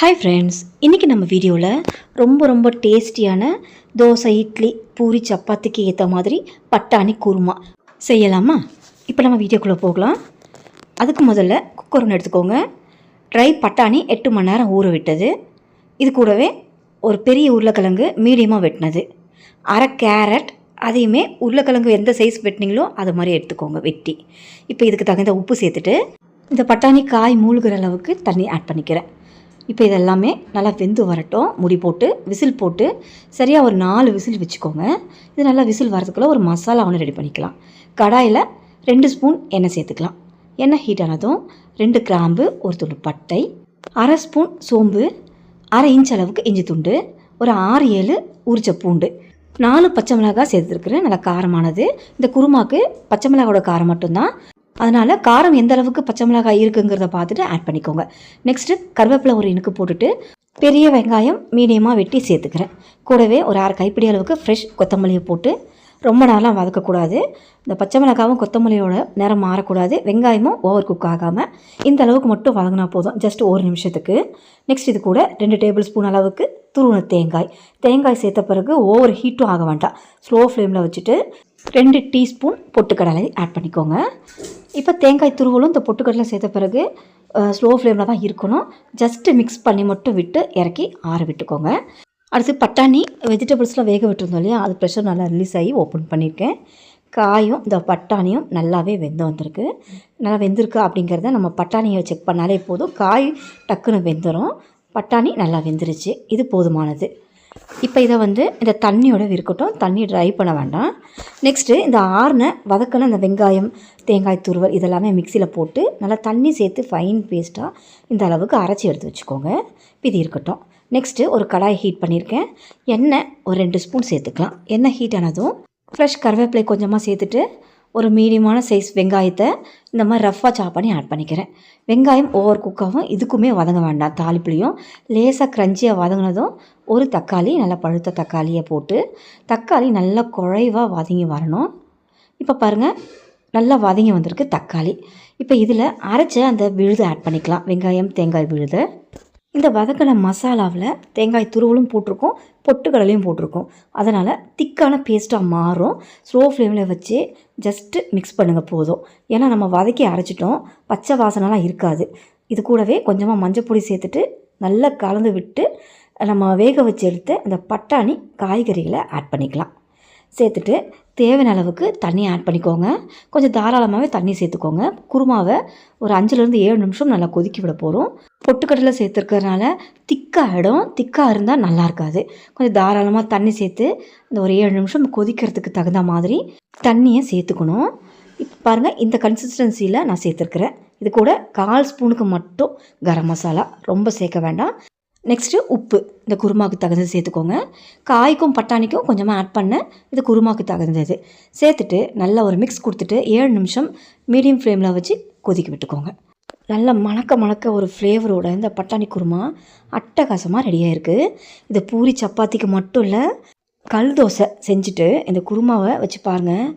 Hi friends, இன்றைக்கி நம்ம வீடியோவில் ரொம்ப டேஸ்டியான தோசை, இட்லி, பூரி, சப்பாத்திக்கு ஏற்ற மாதிரி பட்டாணி குருமா செய்யலாமா? இப்போ நம்ம வீடியோக்குள்ளே போகலாம். அதுக்கு முதல்ல குக்கர் ஒன்று எடுத்துக்கோங்க. ட்ரை பட்டாணி 8 மணி நேரம் ஊற விட்டது. இது கூடவே ஒரு பெரிய உருளைக்கிழங்கு மீடியமாக வெட்டினது, அரை கேரட், அதையுமே உருளைக்கிழங்கு எந்த சைஸ் வெட்டினீங்களோ அது மாதிரி எடுத்துக்கோங்க வெட்டி. இப்போ இதுக்கு தகுந்த உப்பு சேர்த்துட்டு இந்த பட்டாணி காய் மூழ்கிற அளவுக்கு தண்ணி ஆட் பண்ணிக்கிறேன். இப்போ இதெல்லாமே நல்லா வெந்து வரட்டும். முடி போட்டு விசில் போட்டு சரியாக ஒரு 4 விசில் வச்சுக்கோங்க. இது நல்லா விசில் வரதுக்குள்ளே ஒரு மசாலா ஒன்று ரெடி பண்ணிக்கலாம். கடாயில் 2 ஸ்பூன் எண்ணெய் சேர்த்துக்கலாம். எண்ணெய் ஹீட் ஆனதும் 2 கிராம்பு, ஒரு துண்டு பட்டை, அரை ஸ்பூன் சோம்பு, அரை இன்ச் அளவுக்கு இஞ்சி துண்டு, ஒரு 6-7 உரிச்ச பூண்டு, 4 பச்சை மிளகாய் சேர்த்துருக்குறேன். நல்லா காரமானது. இந்த குருமாக்கு பச்சை மிளகாயோட காரம் மட்டும்தான். அதனால் காரம் எந்த அளவுக்கு பச்சை மிளகாய் இருக்குங்கிறத பார்த்துட்டு ஆட் பண்ணிக்கோங்க. நெக்ஸ்ட்டு கருவேப்பிலை ஒரு இனுக்கு போட்டுட்டு பெரிய வெங்காயம் மீடியமாக வெட்டி சேர்த்துக்கிறேன். கூடவே ஒரு அரை கைப்பிடி அளவுக்கு ஃப்ரெஷ் கொத்தமல்லியை போட்டு ரொம்ப நேரம் வதக்கக்கூடாது. இந்த பச்சை மிளகாவும் கொத்தமல்லியோட நேரம் மாறக்கூடாது. வெங்காயமும் ஓவர் குக் ஆகாமல் இந்த அளவுக்கு மட்டும் வதங்கினா போதும், ஜஸ்ட் 1 நிமிஷத்துக்கு. நெக்ஸ்ட் இது கூட 2 டேபிள் ஸ்பூன் அளவுக்கு துருவன தேங்காய் சேர்த்த பிறகு ஓவர் ஹீட்டும் ஆக வேண்டாம். ஸ்லோ ஃப்ளேமில் வச்சுட்டு 2 டீஸ்பூன் பொட்டுக்கடலை ஆட் பண்ணிக்கோங்க. இப்போ தேங்காய் துருவலும் இந்த பொட்டுக்கடலை சேர்த்த பிறகு ஸ்லோ ஃப்ளேமில் தான் இருக்கணும். ஜஸ்ட்டு மிக்ஸ் பண்ணி மட்டும் விட்டு இறக்கி ஆற விட்டுக்கோங்க. அடுத்து பட்டாணி வெஜிடபிள்ஸ்லாம் வேக விட்டுருந்தோம் இல்லையா, அது ப்ரெஷர் நல்லா ரிலீஸ் ஆகி ஓப்பன் பண்ணியிருக்கேன். காயும் இந்த பட்டாணியும் நல்லாவே வெந்து வந்திருக்கு. நல்லா வெந்திருக்கு அப்படிங்கிறத நம்ம பட்டாணியை செக் பண்ணாலே போதும். காய் டக்குன்னு வெந்துடும், பட்டாணி நல்லா வெந்துருச்சு. இது போதுமானது. இப்போ இதை இந்த தண்ணியோட இருக்கட்டும், தண்ணி ட்ரை பண்ண வேண்டாம். நெக்ஸ்ட்டு இந்த வதக்கின இந்த வெங்காயம், தேங்காய் துருவல் இதெல்லாமே மிக்சியில் போட்டு நல்லா தண்ணி சேர்த்து ஃபைன் பேஸ்ட்டாக இந்த அளவுக்கு அரைச்சி எடுத்து வச்சுக்கோங்க. இது இருக்கட்டும். நெக்ஸ்ட்டு ஒரு கடாய் ஹீட் பண்ணியிருக்கேன். எண்ணெய் ஒரு 2 ஸ்பூன் சேர்த்துக்கலாம். எண்ணெய் ஹீட் ஆனதும் ஃப்ரெஷ் கருவேப்பிலை கொஞ்சமாக சேர்த்துட்டு ஒரு மீடியமான சைஸ் வெங்காயத்தை இந்த மாதிரி ரஃப்பாக சாப் பண்ணி ஆட் பண்ணிக்கிறேன். வெங்காயம் ஓவர் குக்காகவும் இதுக்குமே வதங்க வேண்டாம். தாளிப்புலையும் லேசாக க்ரன்ச்சியாக வதங்கினதும் ஒரு தக்காளி, நல்லா பழுத்த தக்காளியை போட்டு தக்காளி நல்லா குழைவாக வதங்கி வரணும். இப்போ பாருங்கள், நல்லா வதங்கி வந்திருக்கு தக்காளி. இப்போ இதில் அரைச்ச அந்த விழுதை ஆட் பண்ணிக்கலாம். வெங்காயம் தேங்காய் விழுதை. இந்த வதக்கின மசாலாவில் தேங்காய் துருவலும் போட்டிருக்கோம், பொட்டுக்கடலையும் போட்டிருக்கோம். அதனால் திக்கான பேஸ்ட்டாக மாறும். ஸ்லோ ஃப்ளேமில் வச்சு ஜஸ்ட்டு மிக்ஸ் பண்ணுங்கள் போதும். ஏன்னா நம்ம வதக்கி அரைச்சிட்டோம், பச்சை வாசனைலாம் இருக்காது. இது கூடவே கொஞ்சமாக மஞ்சப்பொடி சேர்த்துட்டு நல்லா கலந்து விட்டு நம்ம வேக வச்சு எடுத்து இந்த பட்டாணி காய்கறிகளை ஆட் பண்ணிக்கலாம். சேர்த்துட்டு தேவையான அளவுக்கு தண்ணி ஆட் பண்ணிக்கோங்க. கொஞ்சம் தாராளமாகவே தண்ணி சேர்த்துக்கோங்க. குருமாவை ஒரு 5-7 நிமிஷம் நல்லா கொதிக்க விட போகிறோம். பொட்டுக்கடலை சேர்த்துருக்கிறதுனால திக்காகிடும். திக்காக இருந்தால் நல்லா இருக்காது. கொஞ்சம் தாராளமாக தண்ணி சேர்த்து இந்த ஒரு 7 நிமிஷம் கொதிக்கிறதுக்கு தகுந்த மாதிரி தண்ணியை சேர்த்துக்கணும். இப்போ பாருங்கள், இந்த கன்சிஸ்டன்சியில் நான் சேர்த்துருக்குறேன். இது கூட 1/4 ஸ்பூனுக்கு மட்டும் கரம் மசாலா, ரொம்ப சேர்க்க வேண்டாம். நெக்ஸ்ட்டு உப்பு இந்த குருமாவுக்கு தகுந்தது சேர்த்துக்கோங்க. காய்க்கும் பட்டாணிக்கும் கொஞ்சமாக ஆட் பண்ணேன், இது குருமாவுக்கு தகுந்தது சேர்த்துட்டு நல்லா ஒரு மிக்ஸ் கொடுத்துட்டு 7 நிமிஷம் மீடியம் ஃப்ளேமில் வச்சு கொதிக்க விட்டுக்கோங்க. நல்லா மணக்க ஒரு ஃப்ளேவரோட இந்த பட்டாணி குருமா அட்டகாசமாக ரெடியாக இருக்குது. இது பூரி சப்பாத்திக்கு மட்டும் இல்லை, கல் தோசை செஞ்சுட்டு இந்த குருமாவை வச்சு பாருங்கள்,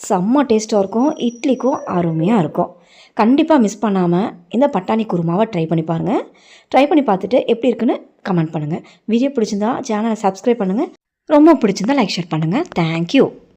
செம்ம டேஸ்ட்டாக இருக்கும். இட்லிக்கும் அருமையாக இருக்கும். கண்டிப்பாக மிஸ் பண்ணாமல் இந்த பட்டாணி குருமாவை ட்ரை பண்ணி பாருங்கள். ட்ரை பண்ணி பார்த்துட்டு எப்படி இருக்குன்னு கமெண்ட் பண்ணுங்கள். வீடியோ பிடிச்சிருந்தா சேனலை சப்ஸ்கிரைப் பண்ணுங்கள். ரொம்ப பிடிச்சிருந்தா லைக் ஷேர் பண்ணுங்கள். தேங்க்யூ.